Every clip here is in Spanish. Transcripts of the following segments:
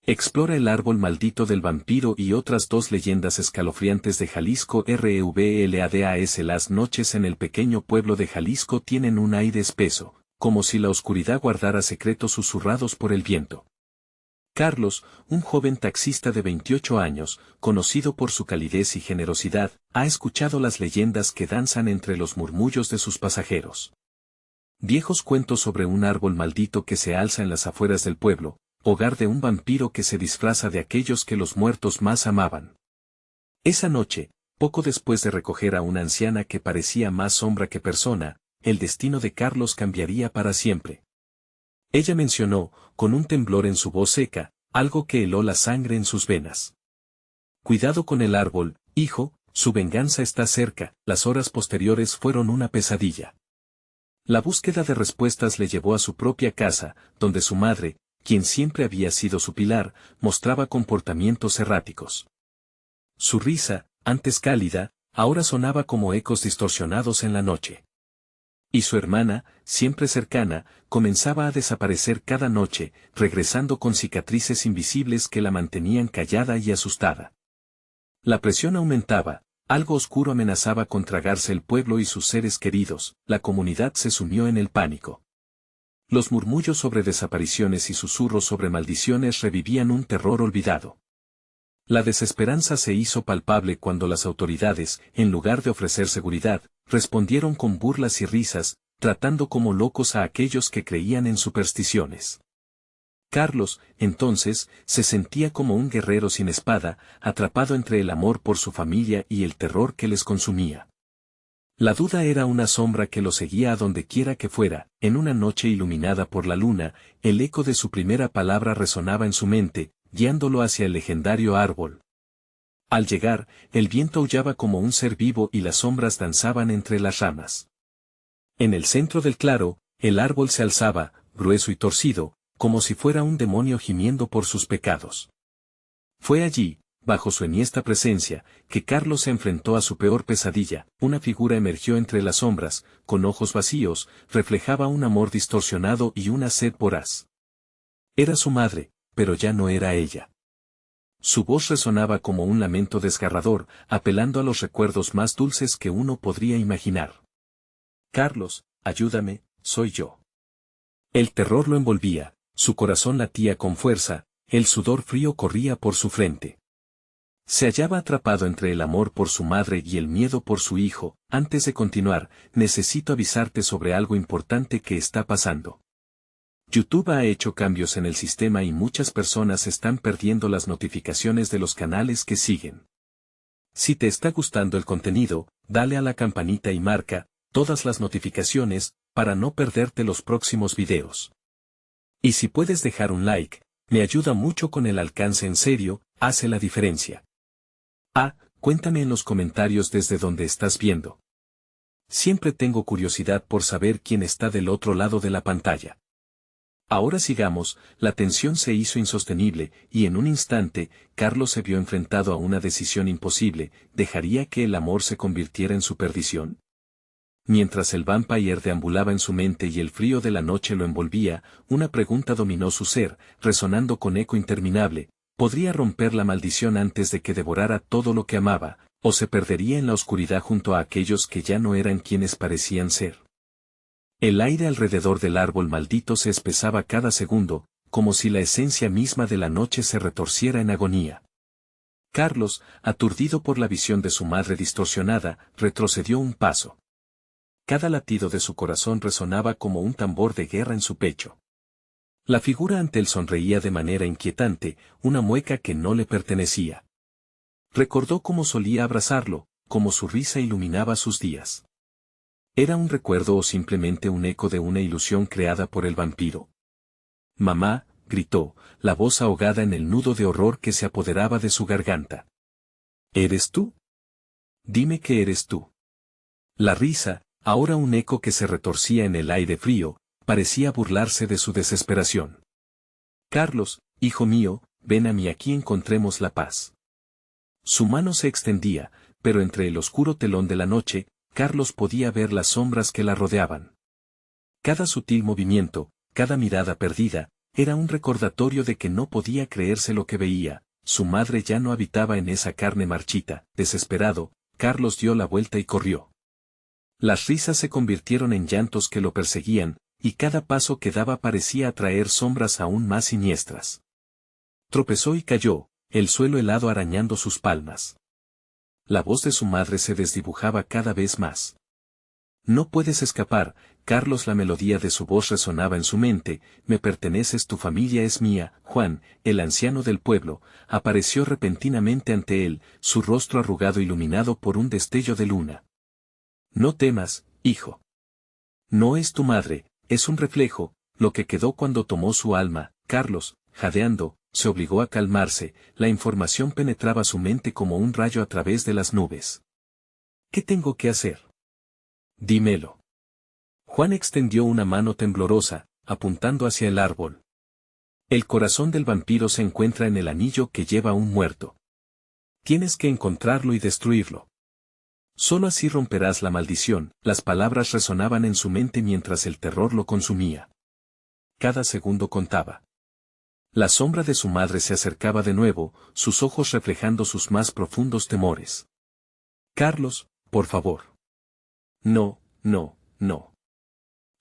Explora el árbol maldito del vampiro y otras dos leyendas escalofriantes de Jalisco. REVLADAS. Las noches en el pequeño pueblo de Jalisco tienen un aire espeso, como si la oscuridad guardara secretos susurrados por el viento. Carlos, un joven taxista de 28 años, conocido por su calidez y generosidad, ha escuchado las leyendas que danzan entre los murmullos de sus pasajeros. Viejos cuentos sobre un árbol maldito que se alza en las afueras del pueblo, hogar de un vampiro que se disfraza de aquellos que los muertos más amaban. Esa noche, poco después de recoger a una anciana que parecía más sombra que persona, el destino de Carlos cambiaría para siempre. Ella mencionó, con un temblor en su voz seca, algo que heló la sangre en sus venas. Cuidado con el árbol, hijo, su venganza está cerca. Las horas posteriores fueron una pesadilla. La búsqueda de respuestas le llevó a su propia casa, donde su madre, quien siempre había sido su pilar, mostraba comportamientos erráticos. Su risa, antes cálida, ahora sonaba como ecos distorsionados en la noche. Y su hermana, siempre cercana, comenzaba a desaparecer cada noche, regresando con cicatrices invisibles que la mantenían callada y asustada. La presión aumentaba, algo oscuro amenazaba con tragarse el pueblo y sus seres queridos. La comunidad se sumió en el pánico. Los murmullos sobre desapariciones y susurros sobre maldiciones revivían un terror olvidado. La desesperanza se hizo palpable cuando las autoridades, en lugar de ofrecer seguridad, respondieron con burlas y risas, tratando como locos a aquellos que creían en supersticiones. Carlos, entonces, se sentía como un guerrero sin espada, atrapado entre el amor por su familia y el terror que les consumía. La duda era una sombra que lo seguía a donde quiera que fuera. En una noche iluminada por la luna, el eco de su primera palabra resonaba en su mente, guiándolo hacia el legendario árbol. Al llegar, el viento aullaba como un ser vivo y las sombras danzaban entre las ramas. En el centro del claro, el árbol se alzaba, grueso y torcido, como si fuera un demonio gimiendo por sus pecados. Fue allí, bajo su enhiesta presencia, que Carlos se enfrentó a su peor pesadilla. Una figura emergió entre las sombras, con ojos vacíos, reflejaba un amor distorsionado y una sed voraz. Era su madre, pero ya no era ella. Su voz resonaba como un lamento desgarrador, apelando a los recuerdos más dulces que uno podría imaginar. Carlos, ayúdame, soy yo. El terror lo envolvía, su corazón latía con fuerza, el sudor frío corría por su frente. Se hallaba atrapado entre el amor por su madre y el miedo por su hijo. Antes de continuar, necesito avisarte sobre algo importante que está pasando. YouTube ha hecho cambios en el sistema y muchas personas están perdiendo las notificaciones de los canales que siguen. Si te está gustando el contenido, dale a la campanita y marca todas las notificaciones para no perderte los próximos videos. Y si puedes dejar un like, me ayuda mucho con el alcance. En serio, hace la diferencia. Cuéntame en los comentarios desde donde estás viendo. Siempre tengo curiosidad por saber quién está del otro lado de la pantalla. Ahora sigamos. La tensión se hizo insostenible, y en un instante, Carlos se vio enfrentado a una decisión imposible. ¿Dejaría que el amor se convirtiera en su perdición? Mientras el vampire deambulaba en su mente y el frío de la noche lo envolvía, una pregunta dominó su ser, resonando con eco interminable. ¿Podría romper la maldición antes de que devorara todo lo que amaba, o se perdería en la oscuridad junto a aquellos que ya no eran quienes parecían ser? El aire alrededor del árbol maldito se espesaba cada segundo, como si la esencia misma de la noche se retorciera en agonía. Carlos, aturdido por la visión de su madre distorsionada, retrocedió un paso. Cada latido de su corazón resonaba como un tambor de guerra en su pecho. La figura ante él sonreía de manera inquietante, una mueca que no le pertenecía. Recordó cómo solía abrazarlo, cómo su risa iluminaba sus días. ¿Era un recuerdo o simplemente un eco de una ilusión creada por el vampiro? «Mamá», gritó, la voz ahogada en el nudo de horror que se apoderaba de su garganta. «¿Eres tú? Dime que eres tú». La risa, ahora un eco que se retorcía en el aire frío, parecía burlarse de su desesperación. «Carlos, hijo mío, ven a mí, aquí encontremos la paz». Su mano se extendía, pero entre el oscuro telón de la noche, Carlos podía ver las sombras que la rodeaban. Cada sutil movimiento, cada mirada perdida, era un recordatorio de que no podía creerse lo que veía. Su madre ya no habitaba en esa carne marchita. Desesperado, Carlos dio la vuelta y corrió. Las risas se convirtieron en llantos que lo perseguían, y cada paso que daba parecía atraer sombras aún más siniestras. Tropezó y cayó, el suelo helado arañando sus palmas. La voz de su madre se desdibujaba cada vez más. No puedes escapar, Carlos. La melodía de su voz resonaba en su mente. Me perteneces, tu familia es mía. Juan, el anciano del pueblo, apareció repentinamente ante él, su rostro arrugado iluminado por un destello de luna. No temas, hijo. No es tu madre, es un reflejo, lo que quedó cuando tomó su alma. Carlos, jadeando, se obligó a calmarse. La información penetraba su mente como un rayo a través de las nubes. ¿Qué tengo que hacer? Dímelo. Juan extendió una mano temblorosa, apuntando hacia el árbol. El corazón del vampiro se encuentra en el anillo que lleva un muerto. Tienes que encontrarlo y destruirlo. Solo así romperás la maldición. Las palabras resonaban en su mente mientras el terror lo consumía. Cada segundo contaba. La sombra de su madre se acercaba de nuevo, sus ojos reflejando sus más profundos temores. Carlos, por favor. No, no, no.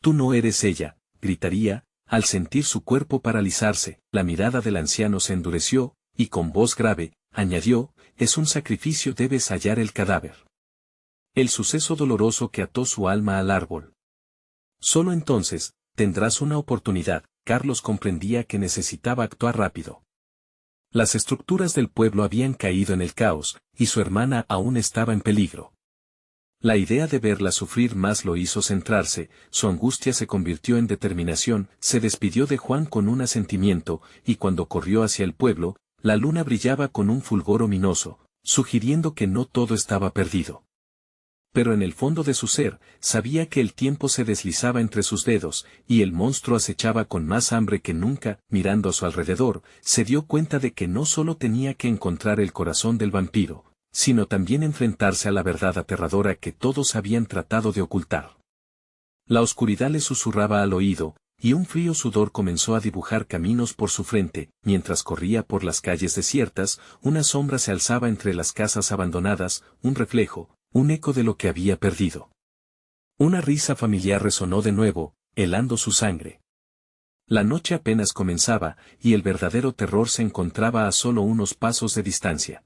Tú no eres ella, gritaría, al sentir su cuerpo paralizarse. La mirada del anciano se endureció, y con voz grave, añadió, es un sacrificio, debes hallar el cadáver. El suceso doloroso que ató su alma al árbol. Solo entonces, tendrás una oportunidad. Carlos comprendía que necesitaba actuar rápido. Las estructuras del pueblo habían caído en el caos, y su hermana aún estaba en peligro. La idea de verla sufrir más lo hizo centrarse, su angustia se convirtió en determinación. Se despidió de Juan con un asentimiento, y cuando corrió hacia el pueblo, la luna brillaba con un fulgor ominoso, sugiriendo que no todo estaba perdido. Pero en el fondo de su ser, sabía que el tiempo se deslizaba entre sus dedos, y el monstruo acechaba con más hambre que nunca. Mirando a su alrededor, se dio cuenta de que no solo tenía que encontrar el corazón del vampiro, sino también enfrentarse a la verdad aterradora que todos habían tratado de ocultar. La oscuridad le susurraba al oído, y un frío sudor comenzó a dibujar caminos por su frente. Mientras corría por las calles desiertas, una sombra se alzaba entre las casas abandonadas, un reflejo, un eco de lo que había perdido. Una risa familiar resonó de nuevo, helando su sangre. La noche apenas comenzaba, y el verdadero terror se encontraba a solo unos pasos de distancia.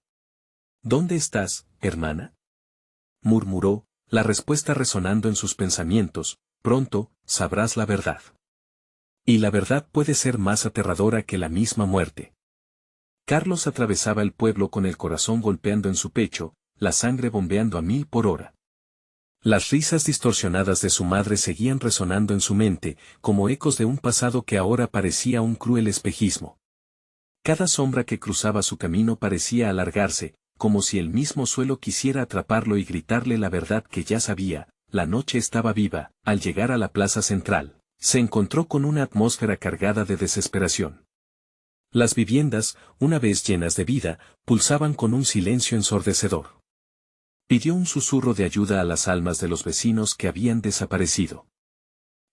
¿Dónde estás, hermana? Murmuró, la respuesta resonando en sus pensamientos. Pronto, sabrás la verdad. Y la verdad puede ser más aterradora que la misma muerte. Carlos atravesaba el pueblo con el corazón golpeando en su pecho, la sangre bombeando a 1000 por hora. Las risas distorsionadas de su madre seguían resonando en su mente, como ecos de un pasado que ahora parecía un cruel espejismo. Cada sombra que cruzaba su camino parecía alargarse, como si el mismo suelo quisiera atraparlo y gritarle la verdad que ya sabía. La noche estaba viva. Al llegar a la plaza central, se encontró con una atmósfera cargada de desesperación. Las viviendas, una vez llenas de vida, pulsaban con un silencio ensordecedor. Pidió un susurro de ayuda a las almas de los vecinos que habían desaparecido.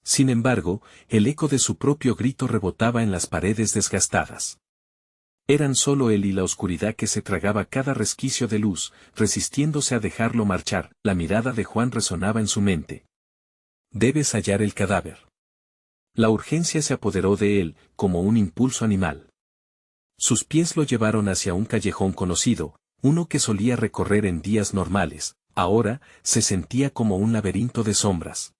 Sin embargo, el eco de su propio grito rebotaba en las paredes desgastadas. Eran solo él y la oscuridad que se tragaba cada resquicio de luz, resistiéndose a dejarlo marchar. La mirada de Juan resonaba en su mente. Debes hallar el cadáver. La urgencia se apoderó de él, como un impulso animal. Sus pies lo llevaron hacia un callejón conocido, uno que solía recorrer en días normales. Ahora, se sentía como un laberinto de sombras.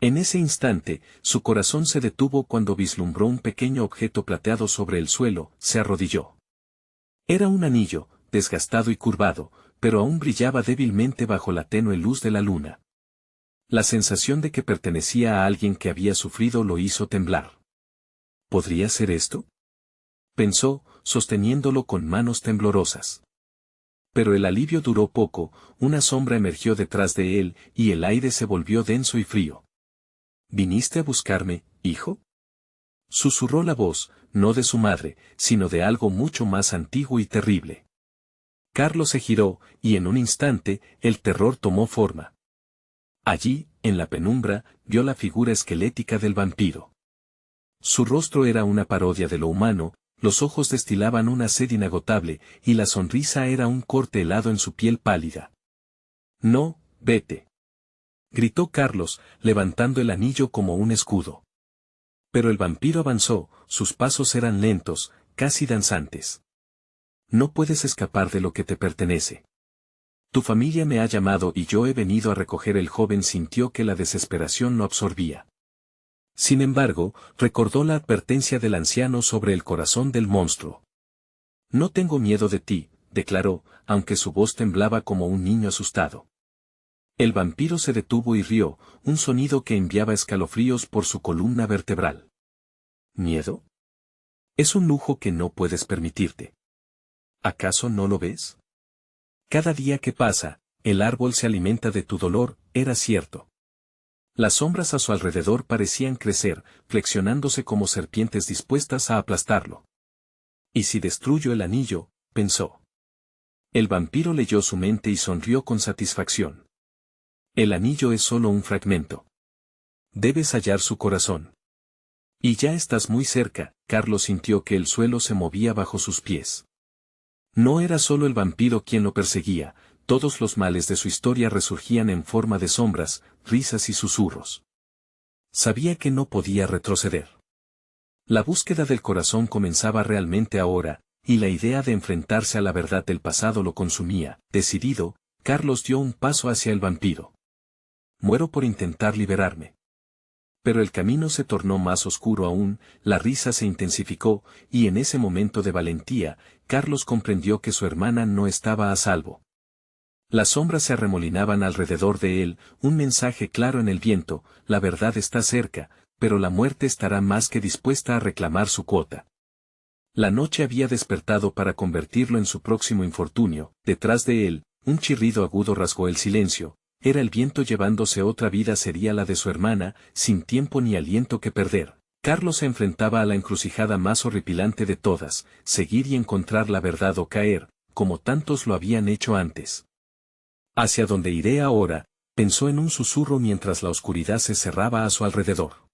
En ese instante, su corazón se detuvo cuando vislumbró un pequeño objeto plateado sobre el suelo. Se arrodilló. Era un anillo, desgastado y curvado, pero aún brillaba débilmente bajo la tenue luz de la luna. La sensación de que pertenecía a alguien que había sufrido lo hizo temblar. ¿Podría ser esto?, pensó, sosteniéndolo con manos temblorosas. Pero el alivio duró poco. Una sombra emergió detrás de él, y el aire se volvió denso y frío. ¿Viniste a buscarme, hijo?, susurró la voz, no de su madre, sino de algo mucho más antiguo y terrible. Carlos se giró, y en un instante, el terror tomó forma. Allí, en la penumbra, vio la figura esquelética del vampiro. Su rostro era una parodia de lo humano, los ojos destilaban una sed inagotable, y la sonrisa era un corte helado en su piel pálida. No, vete. Gritó Carlos, levantando el anillo como un escudo. Pero el vampiro avanzó, sus pasos eran lentos, casi danzantes. No puedes escapar de lo que te pertenece. Tu familia me ha llamado y yo he venido a recoger. El joven sintió que la desesperación lo absorbía. Sin embargo, recordó la advertencia del anciano sobre el corazón del monstruo. No tengo miedo de ti, declaró, aunque su voz temblaba como un niño asustado. El vampiro se detuvo y rió, un sonido que enviaba escalofríos por su columna vertebral. ¿Miedo? Es un lujo que no puedes permitirte. ¿Acaso no lo ves? Cada día que pasa, el árbol se alimenta de tu dolor, era cierto. Las sombras a su alrededor parecían crecer, flexionándose como serpientes dispuestas a aplastarlo. ¿Y si destruyo el anillo?, pensó. El vampiro leyó su mente y sonrió con satisfacción. El anillo es solo un fragmento. Debes hallar su corazón. Y ya estás muy cerca. Carlos sintió que el suelo se movía bajo sus pies. No era solo el vampiro quien lo perseguía, todos los males de su historia resurgían en forma de sombras, risas y susurros. Sabía que no podía retroceder. La búsqueda del corazón comenzaba realmente ahora, y la idea de enfrentarse a la verdad del pasado lo consumía. Decidido, Carlos dio un paso hacia el vampiro. Muero por intentar liberarme. Pero el camino se tornó más oscuro aún, la risa se intensificó, y en ese momento de valentía, Carlos comprendió que su hermana no estaba a salvo. Las sombras se arremolinaban alrededor de él, un mensaje claro en el viento: la verdad está cerca, pero la muerte estará más que dispuesta a reclamar su cuota. La noche había despertado para convertirlo en su próximo infortunio. Detrás de él, un chirrido agudo rasgó el silencio. Era el viento llevándose otra vida, sería la de su hermana, sin tiempo ni aliento que perder. Carlos se enfrentaba a la encrucijada más horripilante de todas: seguir y encontrar la verdad o caer, como tantos lo habían hecho antes. ¿Hacia dónde iré ahora?, pensó en un susurro mientras la oscuridad se cerraba a su alrededor.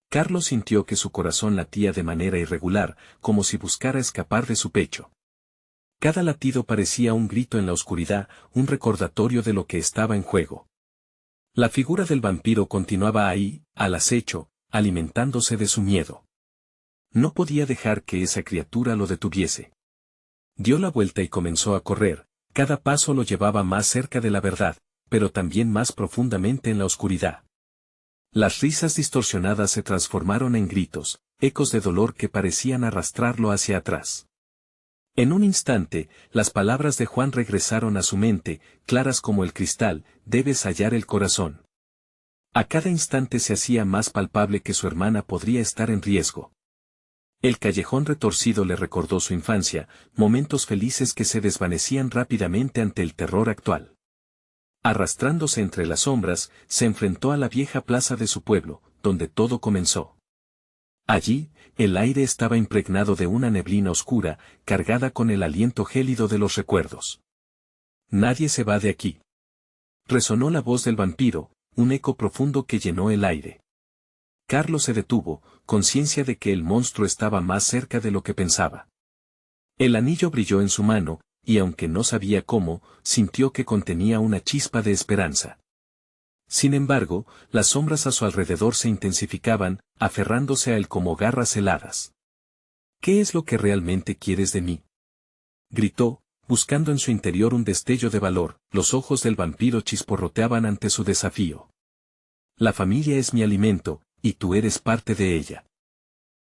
Carlos sintió que su corazón latía de manera irregular, como si buscara escapar de su pecho. Cada latido parecía un grito en la oscuridad, un recordatorio de lo que estaba en juego. La figura del vampiro continuaba ahí, al acecho, alimentándose de su miedo. No podía dejar que esa criatura lo detuviese. Dio la vuelta y comenzó a correr. Cada paso lo llevaba más cerca de la verdad, pero también más profundamente en la oscuridad. Las risas distorsionadas se transformaron en gritos, ecos de dolor que parecían arrastrarlo hacia atrás. En un instante, las palabras de Juan regresaron a su mente, claras como el cristal: debes hallar el corazón. A cada instante se hacía más palpable que su hermana podría estar en riesgo. El callejón retorcido le recordó su infancia, momentos felices que se desvanecían rápidamente ante el terror actual. Arrastrándose entre las sombras, se enfrentó a la vieja plaza de su pueblo, donde todo comenzó. Allí, el aire estaba impregnado de una neblina oscura, cargada con el aliento gélido de los recuerdos. Nadie se va de aquí. Resonó la voz del vampiro, un eco profundo que llenó el aire. Carlos se detuvo, conciencia de que el monstruo estaba más cerca de lo que pensaba. El anillo brilló en su mano, y aunque no sabía cómo, sintió que contenía una chispa de esperanza. Sin embargo, las sombras a su alrededor se intensificaban, aferrándose a él como garras heladas. ¿Qué es lo que realmente quieres de mí?, gritó, buscando en su interior un destello de valor. Los ojos del vampiro chisporroteaban ante su desafío. La familia es mi alimento, y tú eres parte de ella.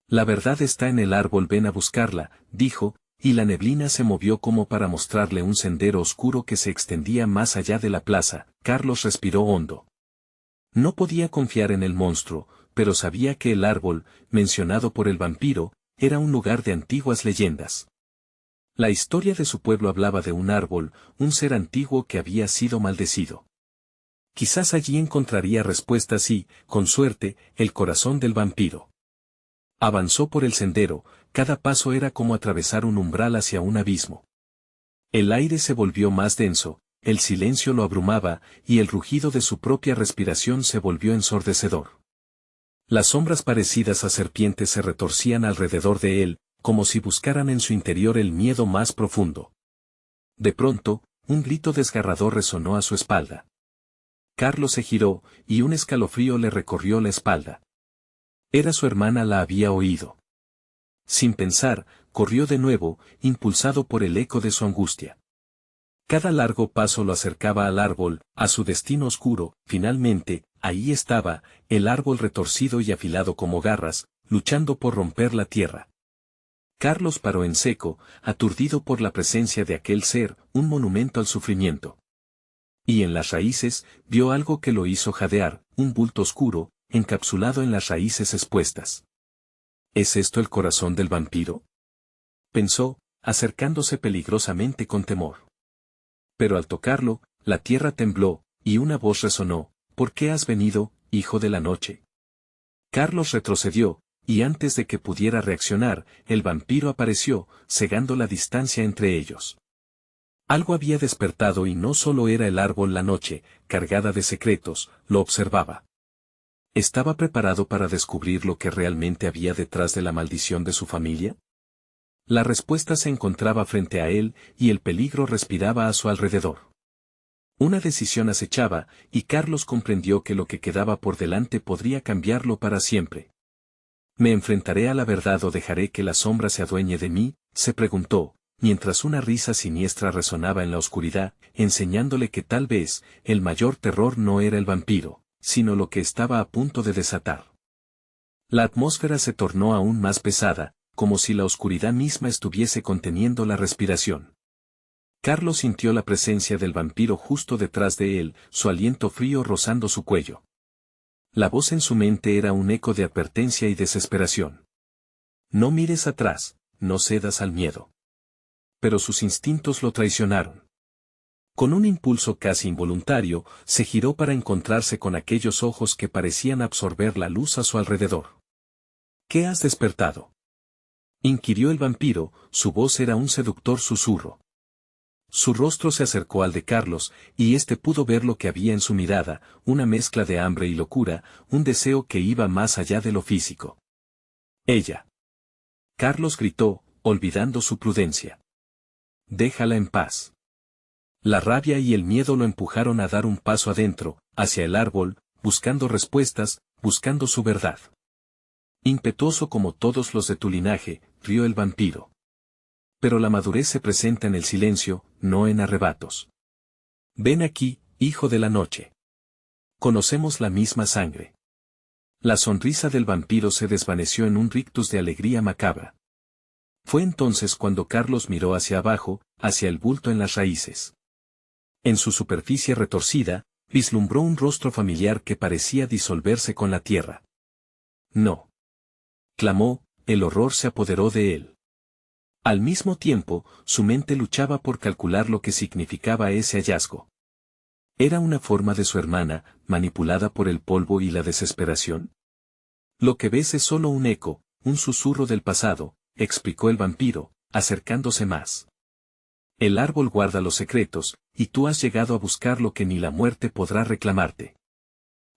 La verdad está en el árbol, ven a buscarla, dijo, y la neblina se movió como para mostrarle un sendero oscuro que se extendía más allá de la plaza. Carlos respiró hondo. No podía confiar en el monstruo, pero sabía que el árbol, mencionado por el vampiro, era un lugar de antiguas leyendas. La historia de su pueblo hablaba de un árbol, un ser antiguo que había sido maldecido. Quizás allí encontraría respuestas y, con suerte, el corazón del vampiro. Avanzó por el sendero, cada paso era como atravesar un umbral hacia un abismo. El aire se volvió más denso, el silencio lo abrumaba, y el rugido de su propia respiración se volvió ensordecedor. Las sombras parecidas a serpientes se retorcían alrededor de él, como si buscaran en su interior el miedo más profundo. De pronto, un grito desgarrador resonó a su espalda. Carlos se giró, y un escalofrío le recorrió la espalda. Era su hermana, la había oído. Sin pensar, corrió de nuevo, impulsado por el eco de su angustia. Cada largo paso lo acercaba al árbol, a su destino oscuro. Finalmente, ahí estaba, el árbol retorcido y afilado como garras, luchando por romper la tierra. Carlos paró en seco, aturdido por la presencia de aquel ser, un monumento al sufrimiento. Y en las raíces, vio algo que lo hizo jadear, un bulto oscuro, encapsulado en las raíces expuestas. ¿Es esto el corazón del vampiro?, pensó, acercándose peligrosamente con temor. Pero al tocarlo, la tierra tembló, y una voz resonó: ¿por qué has venido, hijo de la noche? Carlos retrocedió, y antes de que pudiera reaccionar, el vampiro apareció, cegando la distancia entre ellos. Algo había despertado y no solo era el árbol. La noche, cargada de secretos, lo observaba. ¿Estaba preparado para descubrir lo que realmente había detrás de la maldición de su familia? La respuesta se encontraba frente a él, y el peligro respiraba a su alrededor. Una decisión acechaba, y Carlos comprendió que lo que quedaba por delante podría cambiarlo para siempre. ¿Me enfrentaré a la verdad o dejaré que la sombra se adueñe de mí?, se preguntó, mientras una risa siniestra resonaba en la oscuridad, enseñándole que tal vez, el mayor terror no era el vampiro, sino lo que estaba a punto de desatar. La atmósfera se tornó aún más pesada, como si la oscuridad misma estuviese conteniendo la respiración. Carlos sintió la presencia del vampiro justo detrás de él, su aliento frío rozando su cuello. La voz en su mente era un eco de advertencia y desesperación. No mires atrás, no cedas al miedo. Pero sus instintos lo traicionaron. Con un impulso casi involuntario, se giró para encontrarse con aquellos ojos que parecían absorber la luz a su alrededor. ¿Qué has despertado?, inquirió el vampiro, su voz era un seductor susurro. Su rostro se acercó al de Carlos, y éste pudo ver lo que había en su mirada, una mezcla de hambre y locura, un deseo que iba más allá de lo físico. Ella. Carlos gritó, olvidando su prudencia. Déjala en paz. La rabia y el miedo lo empujaron a dar un paso adentro, hacia el árbol, buscando respuestas, buscando su verdad. Impetuoso como todos los de tu linaje, rió el vampiro. Pero la madurez se presenta en el silencio, no en arrebatos. Ven aquí, hijo de la noche. Conocemos la misma sangre. La sonrisa del vampiro se desvaneció en un rictus de alegría macabra. Fue entonces cuando Carlos miró hacia abajo, hacia el bulto en las raíces. En su superficie retorcida, vislumbró un rostro familiar que parecía disolverse con la tierra. No. Clamó, el horror se apoderó de él. Al mismo tiempo, su mente luchaba por calcular lo que significaba ese hallazgo. ¿Era una forma de su hermana, manipulada por el polvo y la desesperación? Lo que ves es solo un eco, un susurro del pasado, explicó el vampiro, acercándose más. El árbol guarda los secretos, y tú has llegado a buscar lo que ni la muerte podrá reclamarte.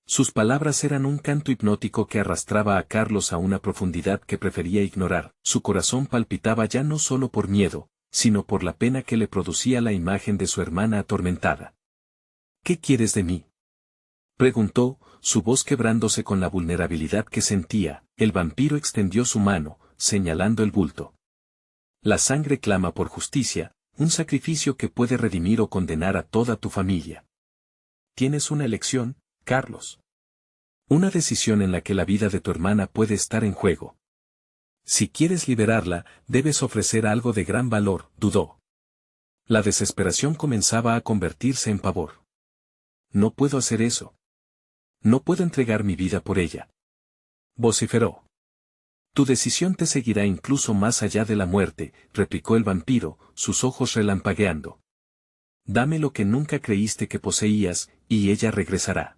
Sus palabras eran un canto hipnótico que arrastraba a Carlos a una profundidad que prefería ignorar. Su corazón palpitaba ya no solo por miedo, sino por la pena que le producía la imagen de su hermana atormentada. ¿Qué quieres de mí?, preguntó, su voz quebrándose con la vulnerabilidad que sentía. El vampiro extendió su mano, señalando el bulto. La sangre clama por justicia, un sacrificio que puede redimir o condenar a toda tu familia. Tienes una elección, Carlos. Una decisión en la que la vida de tu hermana puede estar en juego. Si quieres liberarla, debes ofrecer algo de gran valor, dudó. La desesperación comenzaba a convertirse en pavor. No puedo hacer eso. No puedo entregar mi vida por ella, vociferó. Tu decisión te seguirá incluso más allá de la muerte, replicó el vampiro, sus ojos relampagueando. Dame lo que nunca creíste que poseías, y ella regresará.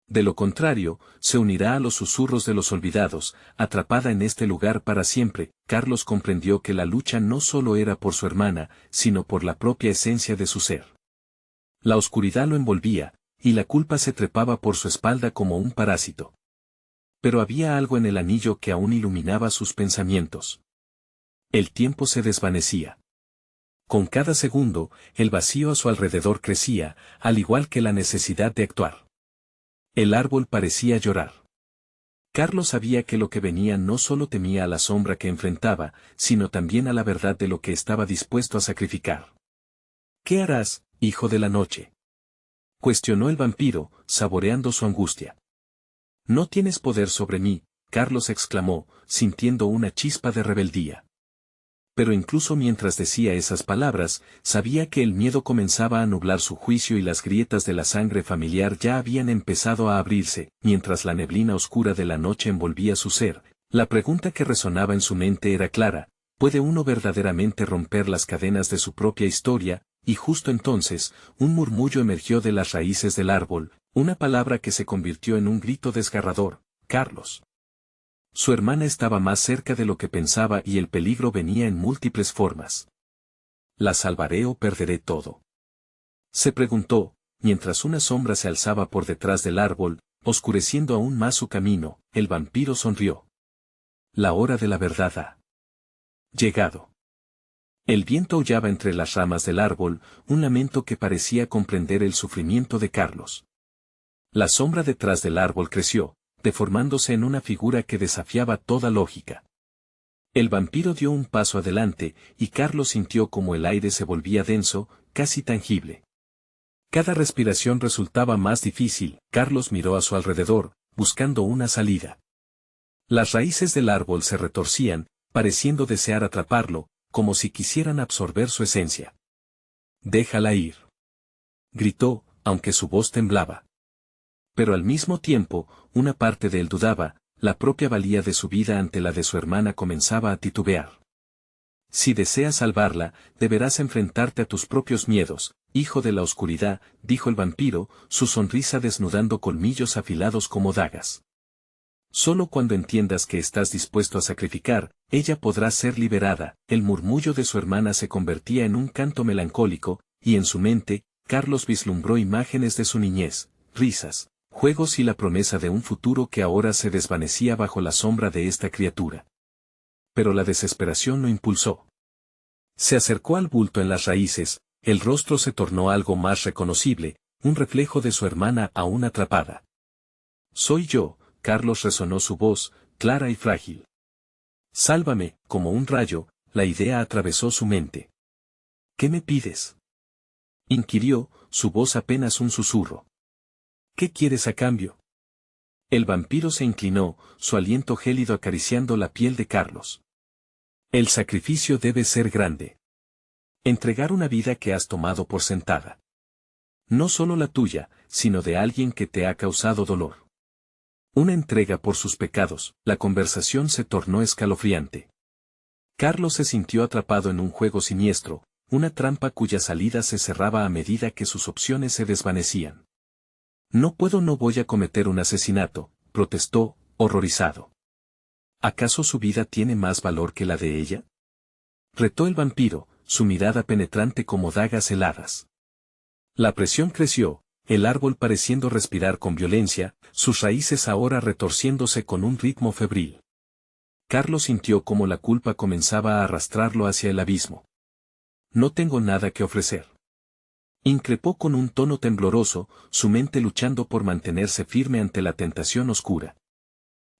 De lo contrario, se unirá a los susurros de los olvidados, atrapada en este lugar para siempre. Carlos comprendió que la lucha no solo era por su hermana, sino por la propia esencia de su ser. La oscuridad lo envolvía, y la culpa se trepaba por su espalda como un parásito. Pero había algo en el anillo que aún iluminaba sus pensamientos. El tiempo se desvanecía. Con cada segundo, el vacío a su alrededor crecía, al igual que la necesidad de actuar. El árbol parecía llorar. Carlos sabía que lo que venía no solo temía a la sombra que enfrentaba, sino también a la verdad de lo que estaba dispuesto a sacrificar. ¿Qué harás, hijo de la noche?, cuestionó el vampiro, saboreando su angustia. No tienes poder sobre mí, Carlos exclamó, sintiendo una chispa de rebeldía. Pero incluso mientras decía esas palabras, sabía que el miedo comenzaba a nublar su juicio y las grietas de la sangre familiar ya habían empezado a abrirse, mientras la neblina oscura de la noche envolvía su ser. La pregunta que resonaba en su mente era clara: ¿puede uno verdaderamente romper las cadenas de su propia historia? Y justo entonces, un murmullo emergió de las raíces del árbol, una palabra que se convirtió en un grito desgarrador: Carlos. Su hermana estaba más cerca de lo que pensaba y el peligro venía en múltiples formas. ¿La salvaré o perderé todo?, se preguntó, mientras una sombra se alzaba por detrás del árbol, oscureciendo aún más su camino. El vampiro sonrió. La hora de la verdad ha llegado. El viento aullaba entre las ramas del árbol, un lamento que parecía comprender el sufrimiento de Carlos. La sombra detrás del árbol creció, deformándose en una figura que desafiaba toda lógica. El vampiro dio un paso adelante, y Carlos sintió como el aire se volvía denso, casi tangible. Cada respiración resultaba más difícil. Carlos miró a su alrededor, buscando una salida. Las raíces del árbol se retorcían, pareciendo desear atraparlo, como si quisieran absorber su esencia. «Déjala ir», gritó, aunque su voz temblaba. Pero al mismo tiempo, una parte de él dudaba, la propia valía de su vida ante la de su hermana comenzaba a titubear. «Si deseas salvarla, deberás enfrentarte a tus propios miedos, hijo de la oscuridad», dijo el vampiro, su sonrisa desnudando colmillos afilados como dagas. «Solo cuando entiendas que estás dispuesto a sacrificar, ella podrá ser liberada». El murmullo de su hermana se convertía en un canto melancólico, y en su mente, Carlos vislumbró imágenes de su niñez, risas, juegos y la promesa de un futuro que ahora se desvanecía bajo la sombra de esta criatura. Pero la desesperación lo impulsó. Se acercó al bulto en las raíces, el rostro se tornó algo más reconocible, un reflejo de su hermana aún atrapada. «Soy yo», Carlos, resonó su voz, clara y frágil. «Sálvame», como un rayo, la idea atravesó su mente. «¿Qué me pides?», inquirió, su voz apenas un susurro. «¿Qué quieres a cambio?». El vampiro se inclinó, su aliento gélido acariciando la piel de Carlos. «El sacrificio debe ser grande. Entregar una vida que has tomado por sentada. No solo la tuya, sino de alguien que te ha causado dolor. Una entrega por sus pecados». La conversación se tornó escalofriante. Carlos se sintió atrapado en un juego siniestro, una trampa cuya salida se cerraba a medida que sus opciones se desvanecían. «No voy a cometer un asesinato», protestó, horrorizado. «¿Acaso su vida tiene más valor que la de ella?», retó el vampiro, su mirada penetrante como dagas heladas. La presión creció, el árbol pareciendo respirar con violencia, sus raíces ahora retorciéndose con un ritmo febril. Carlos sintió como la culpa comenzaba a arrastrarlo hacia el abismo. «No tengo nada que ofrecer», increpó con un tono tembloroso, su mente luchando por mantenerse firme ante la tentación oscura.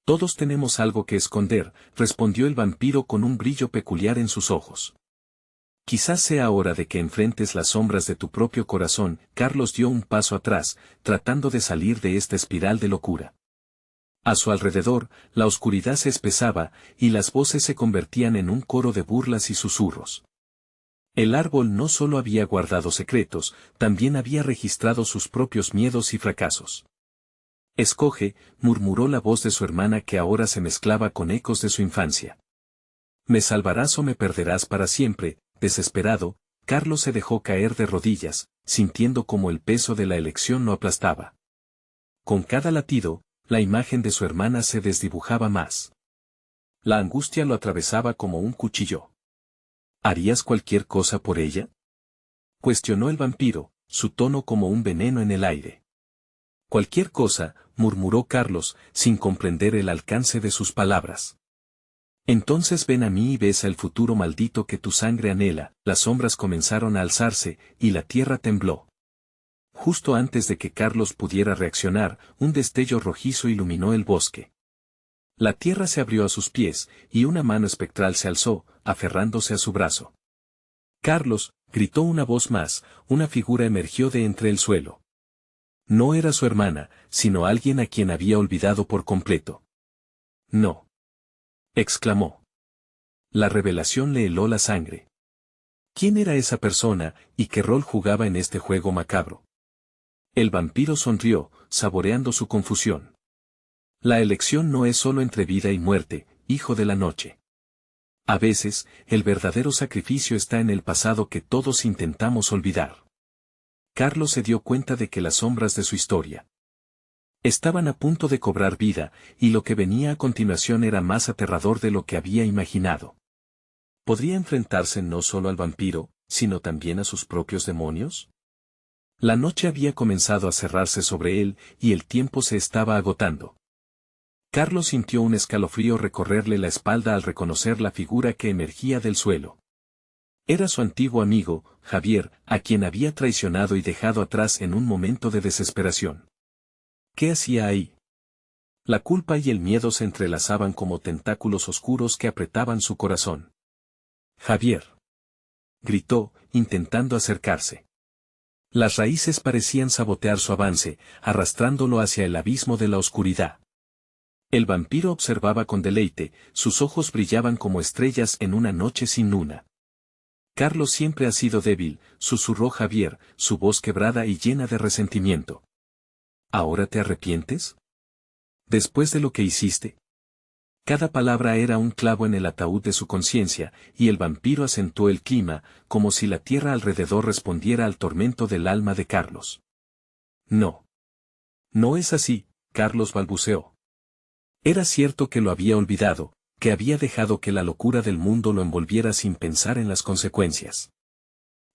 «Todos tenemos algo que esconder», respondió el vampiro con un brillo peculiar en sus ojos. «Quizás sea hora de que enfrentes las sombras de tu propio corazón». Carlos dio un paso atrás, tratando de salir de esta espiral de locura. A su alrededor, la oscuridad se espesaba, y las voces se convertían en un coro de burlas y susurros. El árbol no solo había guardado secretos, también había registrado sus propios miedos y fracasos. «Escoge», murmuró la voz de su hermana que ahora se mezclaba con ecos de su infancia. «¿Me salvarás o me perderás para siempre?». Desesperado, Carlos se dejó caer de rodillas, sintiendo como el peso de la elección lo aplastaba. Con cada latido, la imagen de su hermana se desdibujaba más. La angustia lo atravesaba como un cuchillo. «¿Harías cualquier cosa por ella?», cuestionó el vampiro, su tono como un veneno en el aire. Cualquier cosa, murmuró Carlos, sin comprender el alcance de sus palabras. Entonces ven a mí y besa el futuro maldito que tu sangre anhela. Las sombras comenzaron a alzarse, y la tierra tembló. Justo antes de que Carlos pudiera reaccionar, un destello rojizo iluminó el bosque. La tierra se abrió a sus pies, y una mano espectral se alzó, aferrándose a su brazo. Carlos, gritó una voz más, una figura emergió de entre el suelo. No era su hermana, sino alguien a quien había olvidado por completo. No. Exclamó. La revelación le heló la sangre. ¿Quién era esa persona, y qué rol jugaba en este juego macabro? El vampiro sonrió, saboreando su confusión. La elección no es solo entre vida y muerte, hijo de la noche. A veces, el verdadero sacrificio está en el pasado que todos intentamos olvidar. Carlos se dio cuenta de que las sombras de su historia estaban a punto de cobrar vida, y lo que venía a continuación era más aterrador de lo que había imaginado. ¿Podría enfrentarse no solo al vampiro, sino también a sus propios demonios? La noche había comenzado a cerrarse sobre él, y el tiempo se estaba agotando. Carlos sintió un escalofrío recorrerle la espalda al reconocer la figura que emergía del suelo. Era su antiguo amigo, Javier, a quien había traicionado y dejado atrás en un momento de desesperación. ¿Qué hacía ahí? La culpa y el miedo se entrelazaban como tentáculos oscuros que apretaban su corazón. Javier. Gritó, intentando acercarse. Las raíces parecían sabotear su avance, arrastrándolo hacia el abismo de la oscuridad. El vampiro observaba con deleite, sus ojos brillaban como estrellas en una noche sin luna. Carlos siempre ha sido débil, susurró Javier, su voz quebrada y llena de resentimiento. ¿Ahora te arrepientes? ¿Después de lo que hiciste? Cada palabra era un clavo en el ataúd de su conciencia, y el vampiro acentuó el clima, como si la tierra alrededor respondiera al tormento del alma de Carlos. No. No es así, Carlos balbuceó. Era cierto que lo había olvidado, que había dejado que la locura del mundo lo envolviera sin pensar en las consecuencias.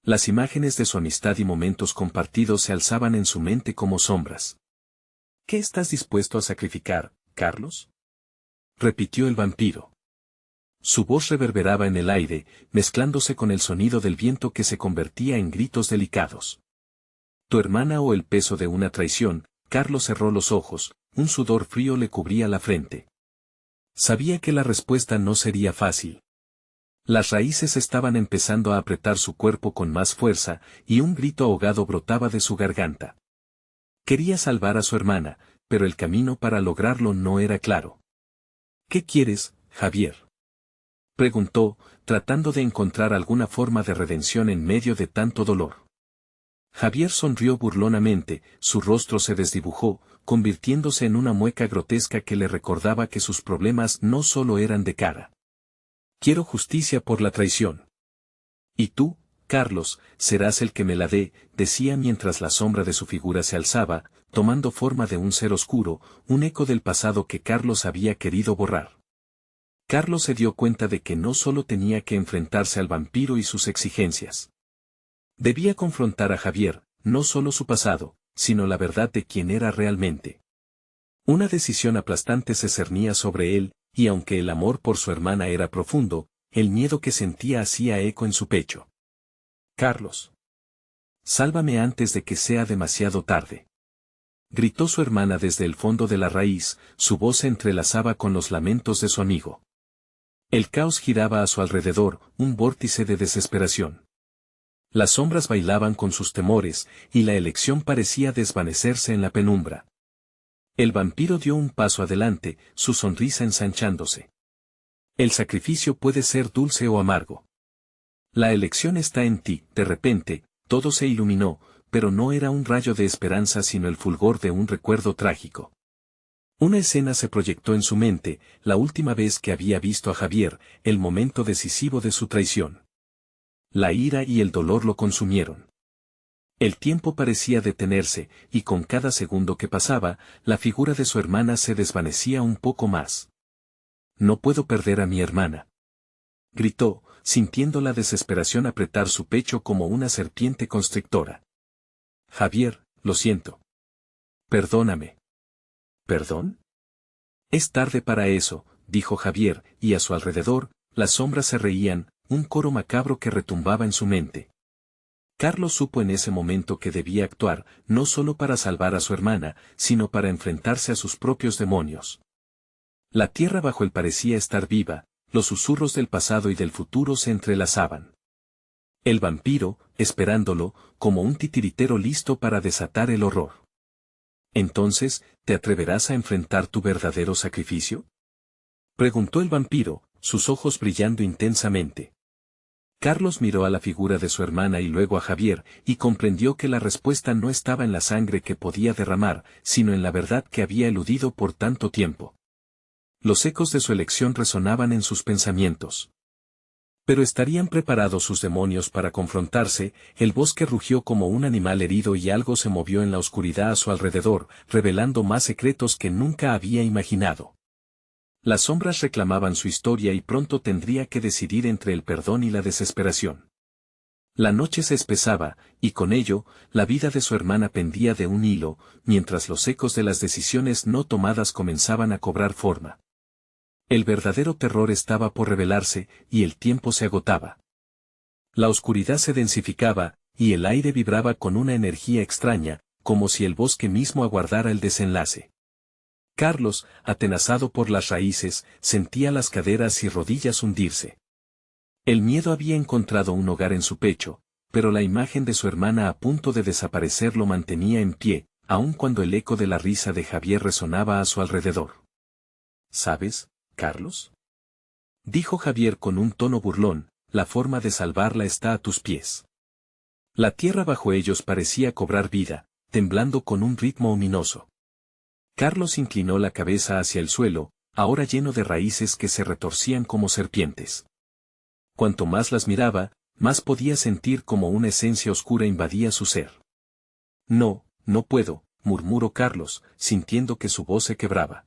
Las imágenes de su amistad y momentos compartidos se alzaban en su mente como sombras. ¿Qué estás dispuesto a sacrificar, Carlos? Repitió el vampiro. Su voz reverberaba en el aire, mezclándose con el sonido del viento que se convertía en gritos delicados. ¿Tu hermana o el peso de una traición? Carlos cerró los ojos, un sudor frío le cubría la frente. Sabía que la respuesta no sería fácil. Las raíces estaban empezando a apretar su cuerpo con más fuerza, y un grito ahogado brotaba de su garganta. Quería salvar a su hermana, pero el camino para lograrlo no era claro. ¿Qué quieres, Javier? Preguntó, tratando de encontrar alguna forma de redención en medio de tanto dolor. Javier sonrió burlonamente, su rostro se desdibujó, convirtiéndose en una mueca grotesca que le recordaba que sus problemas no solo eran de cara. Quiero justicia por la traición. Y tú, Carlos, serás el que me la dé, decía mientras la sombra de su figura se alzaba, tomando forma de un ser oscuro, un eco del pasado que Carlos había querido borrar. Carlos se dio cuenta de que no solo tenía que enfrentarse al vampiro y sus exigencias. Debía confrontar a Javier, no solo su pasado, sino la verdad de quién era realmente. Una decisión aplastante se cernía sobre él, y aunque el amor por su hermana era profundo, el miedo que sentía hacía eco en su pecho. Carlos. Sálvame antes de que sea demasiado tarde. Gritó su hermana desde el fondo de la raíz, su voz se entrelazaba con los lamentos de su amigo. El caos giraba a su alrededor, un vórtice de desesperación. Las sombras bailaban con sus temores, y la elección parecía desvanecerse en la penumbra. El vampiro dio un paso adelante, su sonrisa ensanchándose. El sacrificio puede ser dulce o amargo. La elección está en ti. De repente, todo se iluminó, pero no era un rayo de esperanza sino el fulgor de un recuerdo trágico. Una escena se proyectó en su mente, la última vez que había visto a Javier, el momento decisivo de su traición. La ira y el dolor lo consumieron. El tiempo parecía detenerse, y con cada segundo que pasaba, la figura de su hermana se desvanecía un poco más. No puedo perder a mi hermana. Gritó, sintiendo la desesperación apretar su pecho como una serpiente constrictora. Javier, lo siento. Perdóname. ¿Perdón? Es tarde para eso, dijo Javier, y a su alrededor, las sombras se reían, un coro macabro que retumbaba en su mente. Carlos supo en ese momento que debía actuar, no solo para salvar a su hermana, sino para enfrentarse a sus propios demonios. La tierra bajo él parecía estar viva, los susurros del pasado y del futuro se entrelazaban. El vampiro, esperándolo, como un titiritero listo para desatar el horror. Entonces, ¿te atreverás a enfrentar tu verdadero sacrificio? Preguntó el vampiro, sus ojos brillando intensamente. Carlos miró a la figura de su hermana y luego a Javier, y comprendió que la respuesta no estaba en la sangre que podía derramar, sino en la verdad que había eludido por tanto tiempo. Los ecos de su elección resonaban en sus pensamientos. Pero ¿estarían preparados sus demonios para confrontarse? El bosque rugió como un animal herido y algo se movió en la oscuridad a su alrededor, revelando más secretos que nunca había imaginado. Las sombras reclamaban su historia y pronto tendría que decidir entre el perdón y la desesperación. La noche se espesaba, y con ello, la vida de su hermana pendía de un hilo, mientras los ecos de las decisiones no tomadas comenzaban a cobrar forma. El verdadero terror estaba por revelarse, y el tiempo se agotaba. La oscuridad se densificaba, y el aire vibraba con una energía extraña, como si el bosque mismo aguardara el desenlace. Carlos, atenazado por las raíces, sentía las caderas y rodillas hundirse. El miedo había encontrado un hogar en su pecho, pero la imagen de su hermana a punto de desaparecer lo mantenía en pie, aun cuando el eco de la risa de Javier resonaba a su alrededor. ¿Sabes, Carlos? Dijo Javier con un tono burlón, la forma de salvarla está a tus pies. La tierra bajo ellos parecía cobrar vida, temblando con un ritmo ominoso. Carlos inclinó la cabeza hacia el suelo, ahora lleno de raíces que se retorcían como serpientes. Cuanto más las miraba, más podía sentir como una esencia oscura invadía su ser. No, no puedo, murmuró Carlos, sintiendo que su voz se quebraba.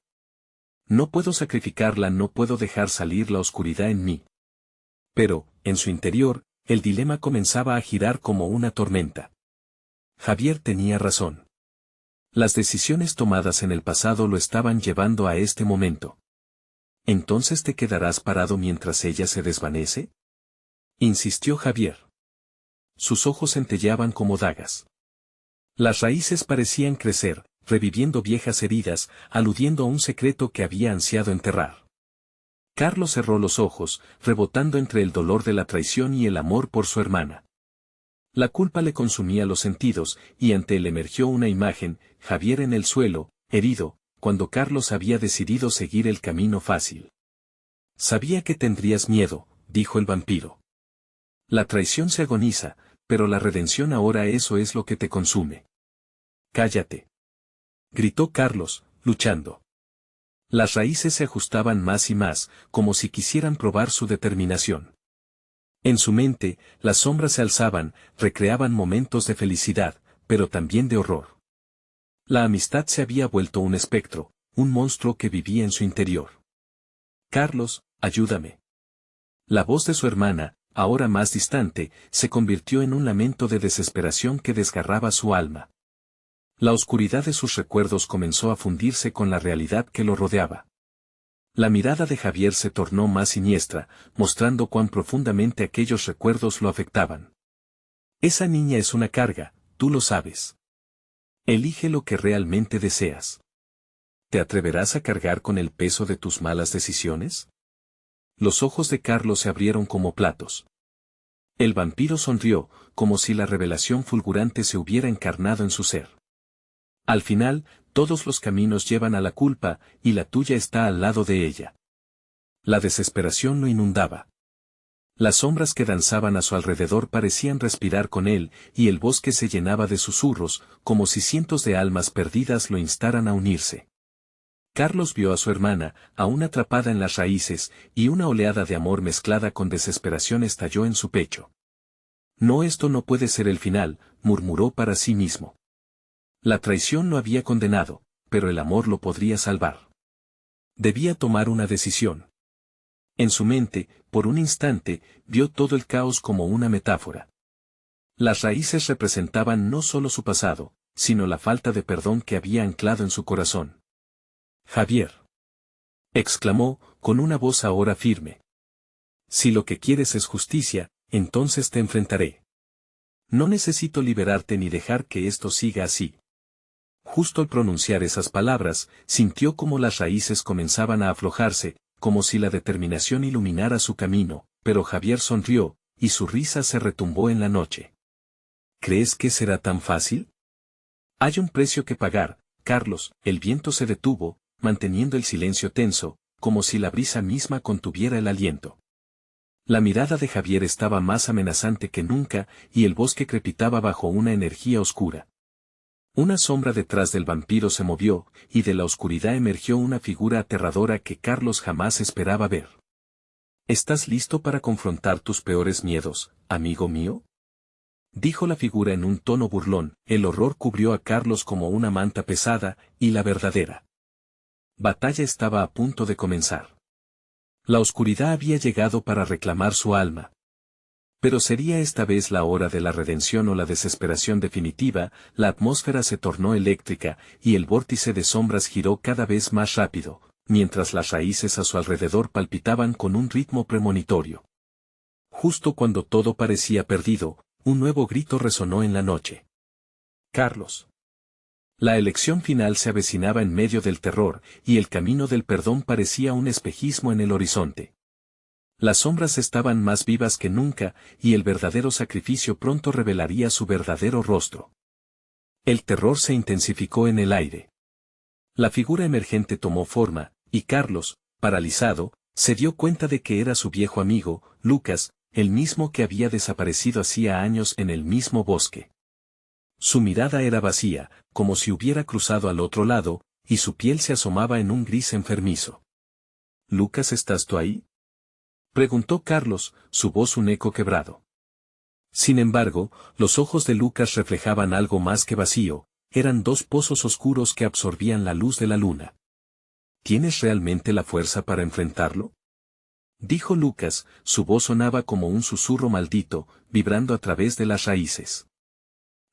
No puedo sacrificarla, no puedo dejar salir la oscuridad en mí. Pero, en su interior, el dilema comenzaba a girar como una tormenta. Javier tenía razón. Las decisiones tomadas en el pasado lo estaban llevando a este momento. ¿Entonces te quedarás parado mientras ella se desvanece? Insistió Javier. Sus ojos centelleaban como dagas. Las raíces parecían crecer, reviviendo viejas heridas, aludiendo a un secreto que había ansiado enterrar. Carlos cerró los ojos, rebotando entre el dolor de la traición y el amor por su hermana. La culpa le consumía los sentidos, y ante él emergió una imagen, Javier en el suelo, herido, cuando Carlos había decidido seguir el camino fácil. Sabía que tendrías miedo, dijo el vampiro. La traición se agoniza, pero la redención ahora eso es lo que te consume. Cállate. Gritó Carlos, luchando. Las raíces se ajustaban más y más, como si quisieran probar su determinación. En su mente, las sombras se alzaban, recreaban momentos de felicidad, pero también de horror. La amistad se había vuelto un espectro, un monstruo que vivía en su interior. Carlos, ayúdame. La voz de su hermana, ahora más distante, se convirtió en un lamento de desesperación que desgarraba su alma. La oscuridad de sus recuerdos comenzó a fundirse con la realidad que lo rodeaba. La mirada de Javier se tornó más siniestra, mostrando cuán profundamente aquellos recuerdos lo afectaban. Esa niña es una carga, tú lo sabes. Elige lo que realmente deseas. ¿Te atreverás a cargar con el peso de tus malas decisiones? Los ojos de Carlos se abrieron como platos. El vampiro sonrió, como si la revelación fulgurante se hubiera encarnado en su ser. Al final, todos los caminos llevan a la culpa, y la tuya está al lado de ella. La desesperación lo inundaba. Las sombras que danzaban a su alrededor parecían respirar con él, y el bosque se llenaba de susurros, como si cientos de almas perdidas lo instaran a unirse. Carlos vio a su hermana, aún atrapada en las raíces, y una oleada de amor mezclada con desesperación estalló en su pecho. No, esto no puede ser el final, murmuró para sí mismo. La traición lo había condenado, pero el amor lo podría salvar. Debía tomar una decisión. En su mente, por un instante, vio todo el caos como una metáfora. Las raíces representaban no solo su pasado, sino la falta de perdón que había anclado en su corazón. Javier, exclamó, con una voz ahora firme. Si lo que quieres es justicia, entonces te enfrentaré. No necesito liberarte ni dejar que esto siga así. Justo al pronunciar esas palabras, sintió como las raíces comenzaban a aflojarse, como si la determinación iluminara su camino, pero Javier sonrió, y su risa se retumbó en la noche. ¿Crees que será tan fácil? Hay un precio que pagar, Carlos. El viento se detuvo, manteniendo el silencio tenso, como si la brisa misma contuviera el aliento. La mirada de Javier estaba más amenazante que nunca, y el bosque crepitaba bajo una energía oscura. Una sombra detrás del vampiro se movió, y de la oscuridad emergió una figura aterradora que Carlos jamás esperaba ver. ¿Estás listo para confrontar tus peores miedos, amigo mío? Dijo la figura en un tono burlón. El horror cubrió a Carlos como una manta pesada, y la verdadera batalla estaba a punto de comenzar. La oscuridad había llegado para reclamar su alma. Pero sería esta vez la hora de la redención o la desesperación definitiva. La atmósfera se tornó eléctrica, y el vórtice de sombras giró cada vez más rápido, mientras las raíces a su alrededor palpitaban con un ritmo premonitorio. Justo cuando todo parecía perdido, un nuevo grito resonó en la noche. Carlos. La elección final se avecinaba en medio del terror, y el camino del perdón parecía un espejismo en el horizonte. Las sombras estaban más vivas que nunca, y el verdadero sacrificio pronto revelaría su verdadero rostro. El terror se intensificó en el aire. La figura emergente tomó forma, y Carlos, paralizado, se dio cuenta de que era su viejo amigo, Lucas, el mismo que había desaparecido hacía años en el mismo bosque. Su mirada era vacía, como si hubiera cruzado al otro lado, y su piel se asomaba en un gris enfermizo. «Lucas, ¿estás tú ahí?», preguntó Carlos, su voz un eco quebrado. Sin embargo, los ojos de Lucas reflejaban algo más que vacío, eran dos pozos oscuros que absorbían la luz de la luna. ¿Tienes realmente la fuerza para enfrentarlo?, dijo Lucas, su voz sonaba como un susurro maldito, vibrando a través de las raíces.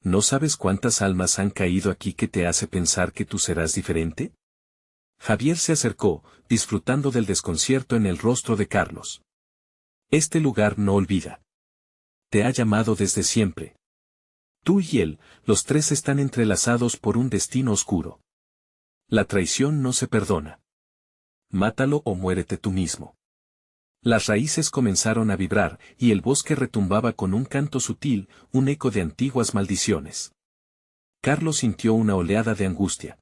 ¿No sabes cuántas almas han caído aquí que te hace pensar que tú serás diferente? Javier se acercó, disfrutando del desconcierto en el rostro de Carlos. Este lugar no olvida. Te ha llamado desde siempre. Tú y él, los tres están entrelazados por un destino oscuro. La traición no se perdona. Mátalo o muérete tú mismo. Las raíces comenzaron a vibrar, y el bosque retumbaba con un canto sutil, un eco de antiguas maldiciones. Carlos sintió una oleada de angustia.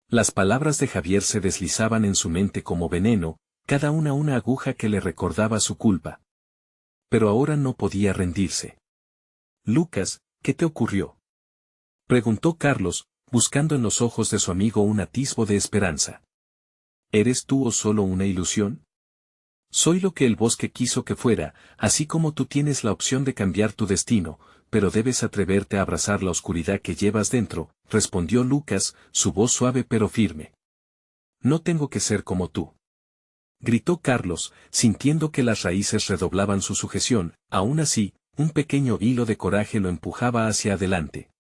Las palabras de Javier se deslizaban en su mente como veneno, cada una aguja que le recordaba su culpa. Pero ahora no podía rendirse. «Lucas, ¿qué te ocurrió?», preguntó Carlos, buscando en los ojos de su amigo un atisbo de esperanza. ¿Eres tú o solo una ilusión? Soy lo que el bosque quiso que fuera, así como tú tienes la opción de cambiar tu destino, pero debes atreverte a abrazar la oscuridad que llevas dentro, respondió Lucas, su voz suave pero firme. No tengo que ser como tú, gritó Carlos, sintiendo que las raíces redoblaban su sujeción. Aún así, un pequeño hilo de coraje lo empujaba hacia adelante.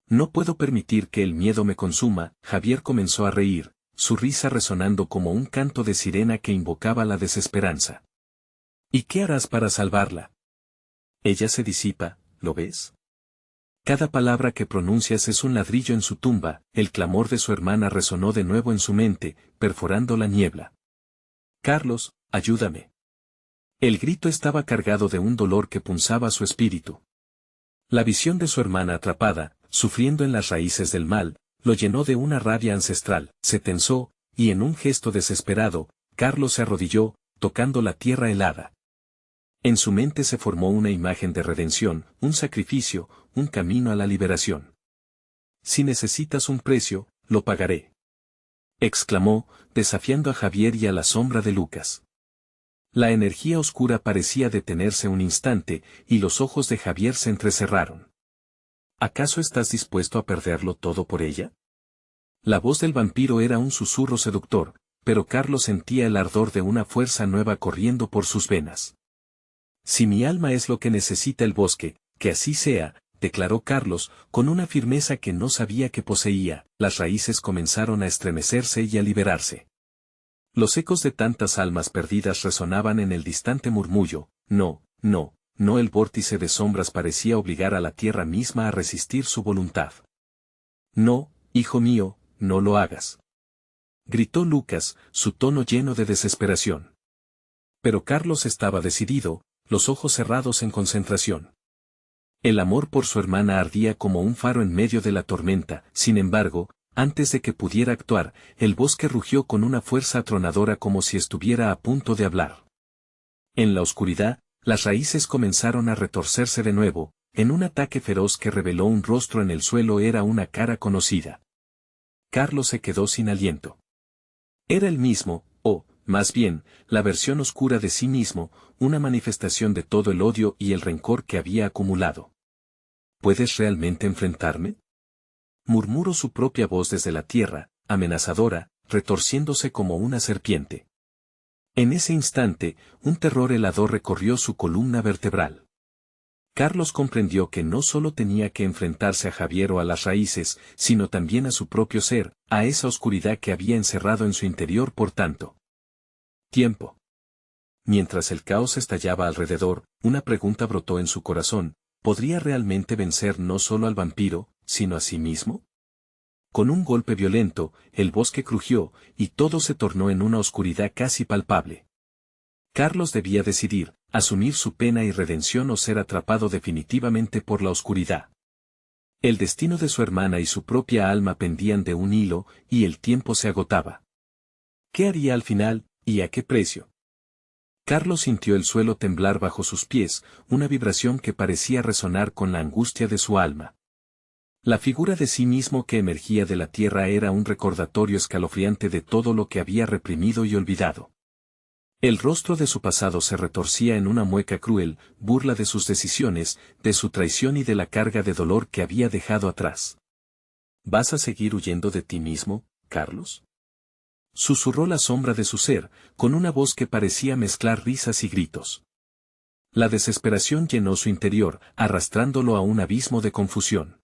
No puedo permitir que el miedo me consuma. Javier comenzó a reír, su risa resonando como un canto de sirena que invocaba la desesperanza. ¿Y qué harás para salvarla? Ella se disipa, ¿lo ves? Cada palabra que pronuncias es un ladrillo en su tumba. El clamor de su hermana resonó de nuevo en su mente, perforando la niebla. Carlos, ayúdame. El grito estaba cargado de un dolor que punzaba su espíritu. La visión de su hermana atrapada, sufriendo en las raíces del mal, lo llenó de una rabia ancestral. Se tensó, y en un gesto desesperado, Carlos se arrodilló, tocando la tierra helada. En su mente se formó una imagen de redención, un sacrificio, un camino a la liberación. Si necesitas un precio, lo pagaré, exclamó, desafiando a Javier y a la sombra de Lucas. La energía oscura parecía detenerse un instante, y los ojos de Javier se entrecerraron. ¿Acaso estás dispuesto a perderlo todo por ella? La voz del vampiro era un susurro seductor, pero Carlos sentía el ardor de una fuerza nueva corriendo por sus venas. Si mi alma es lo que necesita el bosque, que así sea, declaró Carlos, con una firmeza que no sabía que poseía. Las raíces comenzaron a estremecerse y a liberarse. Los ecos de tantas almas perdidas resonaban en el distante murmullo. No, no, no. El vórtice de sombras parecía obligar a la tierra misma a resistir su voluntad. No, hijo mío, no lo hagas, gritó Lucas, su tono lleno de desesperación. Pero Carlos estaba decidido, los ojos cerrados en concentración. El amor por su hermana ardía como un faro en medio de la tormenta. Sin embargo, antes de que pudiera actuar, el bosque rugió con una fuerza atronadora como si estuviera a punto de hablar. En la oscuridad, las raíces comenzaron a retorcerse de nuevo, en un ataque feroz que reveló un rostro en el suelo. Era una cara conocida. Carlos se quedó sin aliento. Era el mismo, o, más bien, la versión oscura de sí mismo, una manifestación de todo el odio y el rencor que había acumulado. ¿Puedes realmente enfrentarme?, murmuró su propia voz desde la tierra, amenazadora, retorciéndose como una serpiente. En ese instante, un terror helador recorrió su columna vertebral. Carlos comprendió que no solo tenía que enfrentarse a Javier o a las raíces, sino también a su propio ser, a esa oscuridad que había encerrado en su interior por tanto tiempo. Mientras el caos estallaba alrededor, una pregunta brotó en su corazón: ¿podría realmente vencer no solo al vampiro, sino a sí mismo? Con un golpe violento, el bosque crujió, y todo se tornó en una oscuridad casi palpable. Carlos debía decidir, asumir su pena y redención o ser atrapado definitivamente por la oscuridad. El destino de su hermana y su propia alma pendían de un hilo, y el tiempo se agotaba. ¿Qué haría al final, y a qué precio? Carlos sintió el suelo temblar bajo sus pies, una vibración que parecía resonar con la angustia de su alma. La figura de sí mismo que emergía de la tierra era un recordatorio escalofriante de todo lo que había reprimido y olvidado. El rostro de su pasado se retorcía en una mueca cruel, burla de sus decisiones, de su traición y de la carga de dolor que había dejado atrás. ¿Vas a seguir huyendo de ti mismo, Carlos?, susurró la sombra de su ser, con una voz que parecía mezclar risas y gritos. La desesperación llenó su interior, arrastrándolo a un abismo de confusión.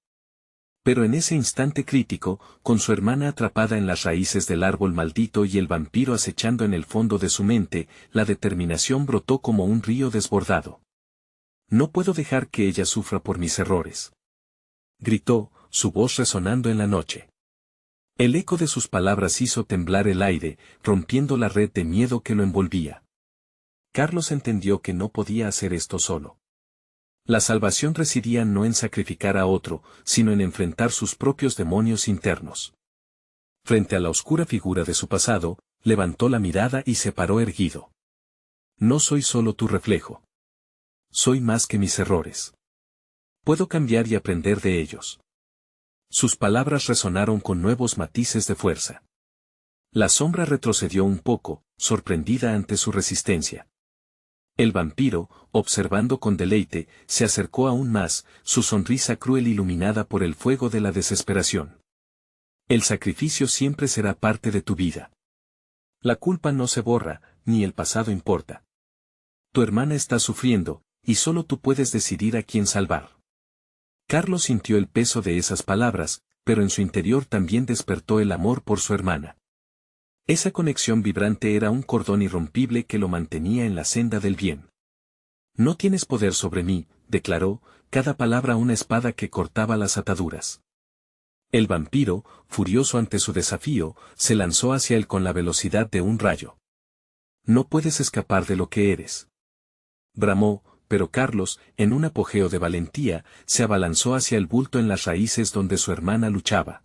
Pero en ese instante crítico, con su hermana atrapada en las raíces del árbol maldito y el vampiro acechando en el fondo de su mente, la determinación brotó como un río desbordado. No puedo dejar que ella sufra por mis errores, gritó, su voz resonando en la noche. El eco de sus palabras hizo temblar el aire, rompiendo la red de miedo que lo envolvía. Carlos entendió que no podía hacer esto solo. La salvación residía no en sacrificar a otro, sino en enfrentar sus propios demonios internos. Frente a la oscura figura de su pasado, levantó la mirada y se paró erguido. No soy solo tu reflejo. Soy más que mis errores. Puedo cambiar y aprender de ellos. Sus palabras resonaron con nuevos matices de fuerza. La sombra retrocedió un poco, sorprendida ante su resistencia. El vampiro, observando con deleite, se acercó aún más, su sonrisa cruel iluminada por el fuego de la desesperación. El sacrificio siempre será parte de tu vida. La culpa no se borra, ni el pasado importa. Tu hermana está sufriendo, y solo tú puedes decidir a quién salvar. Carlos sintió el peso de esas palabras, pero en su interior también despertó el amor por su hermana. Esa conexión vibrante era un cordón irrompible que lo mantenía en la senda del bien. No tienes poder sobre mí, declaró, cada palabra una espada que cortaba las ataduras. El vampiro, furioso ante su desafío, se lanzó hacia él con la velocidad de un rayo. No puedes escapar de lo que eres, bramó, pero Carlos, en un apogeo de valentía, se abalanzó hacia el bulto en las raíces donde su hermana luchaba.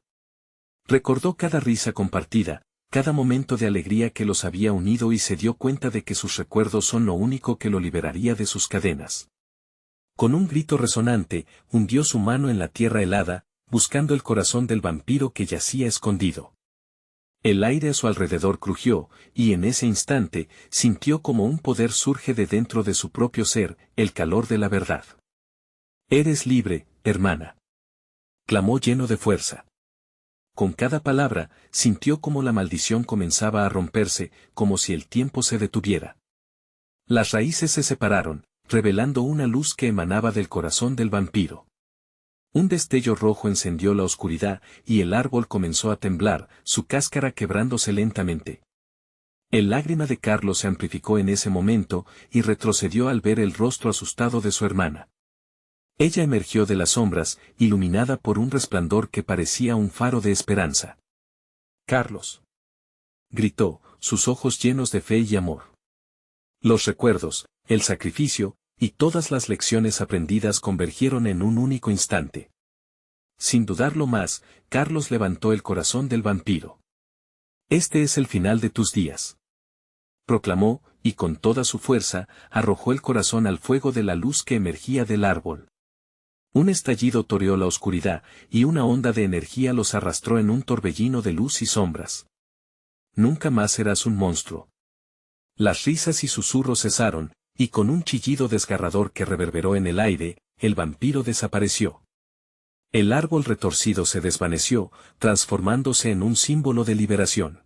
Recordó cada risa compartida, cada momento de alegría que los había unido y se dio cuenta de que sus recuerdos son lo único que lo liberaría de sus cadenas. Con un grito resonante, hundió su mano en la tierra helada, buscando el corazón del vampiro que yacía escondido. El aire a su alrededor crujió, y en ese instante, sintió como un poder surge de dentro de su propio ser, el calor de la verdad. Eres libre, hermana, clamó lleno de fuerza. Con cada palabra, sintió como la maldición comenzaba a romperse, como si el tiempo se detuviera. Las raíces se separaron, revelando una luz que emanaba del corazón del vampiro. Un destello rojo encendió la oscuridad y el árbol comenzó a temblar, su cáscara quebrándose lentamente. El lágrima de Carlos se amplificó en ese momento y retrocedió al ver el rostro asustado de su hermana. Ella emergió de las sombras, iluminada por un resplandor que parecía un faro de esperanza. «Carlos», gritó, sus ojos llenos de fe y amor. Los recuerdos, el sacrificio, y todas las lecciones aprendidas convergieron en un único instante. Sin dudarlo más, Carlos levantó el corazón del vampiro. «Este es el final de tus días», proclamó, y con toda su fuerza, arrojó el corazón al fuego de la luz que emergía del árbol. Un estallido toreó la oscuridad, y una onda de energía los arrastró en un torbellino de luz y sombras. «Nunca más serás un monstruo». Las risas y susurros cesaron, y con un chillido desgarrador que reverberó en el aire, el vampiro desapareció. El árbol retorcido se desvaneció, transformándose en un símbolo de liberación.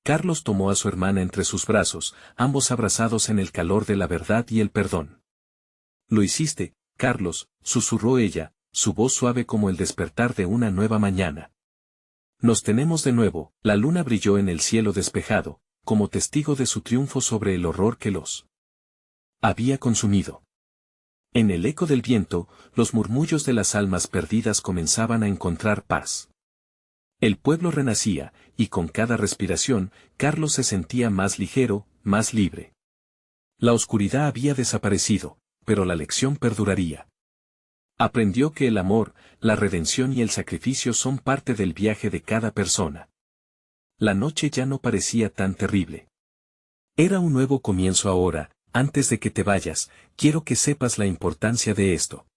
Carlos tomó a su hermana entre sus brazos, ambos abrazados en el calor de la verdad y el perdón. «Lo hiciste, Carlos», susurró ella, su voz suave como el despertar de una nueva mañana. «Nos tenemos de nuevo». La luna brilló en el cielo despejado, como testigo de su triunfo sobre el horror que los había consumido. En el eco del viento, los murmullos de las almas perdidas comenzaban a encontrar paz. El pueblo renacía, y con cada respiración, Carlos se sentía más ligero, más libre. La oscuridad había desaparecido, pero la lección perduraría. Aprendió que el amor, la redención y el sacrificio son parte del viaje de cada persona. La noche ya no parecía tan terrible. Era un nuevo comienzo ahora. Antes de que te vayas, quiero que sepas la importancia de esto.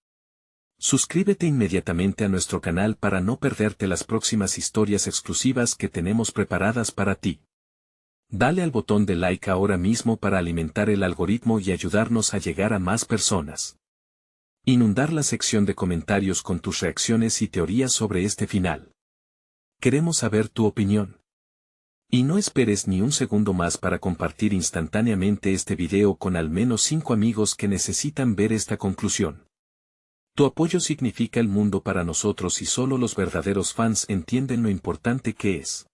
Suscríbete inmediatamente a nuestro canal para no perderte las próximas historias exclusivas que tenemos preparadas para ti. Dale al botón de like ahora mismo para alimentar el algoritmo y ayudarnos a llegar a más personas. Inundar la sección de comentarios con tus reacciones y teorías sobre este final. Queremos saber tu opinión. Y no esperes ni un segundo más para compartir instantáneamente este video con al menos 5 amigos que necesitan ver esta conclusión. Tu apoyo significa el mundo para nosotros y solo los verdaderos fans entienden lo importante que es.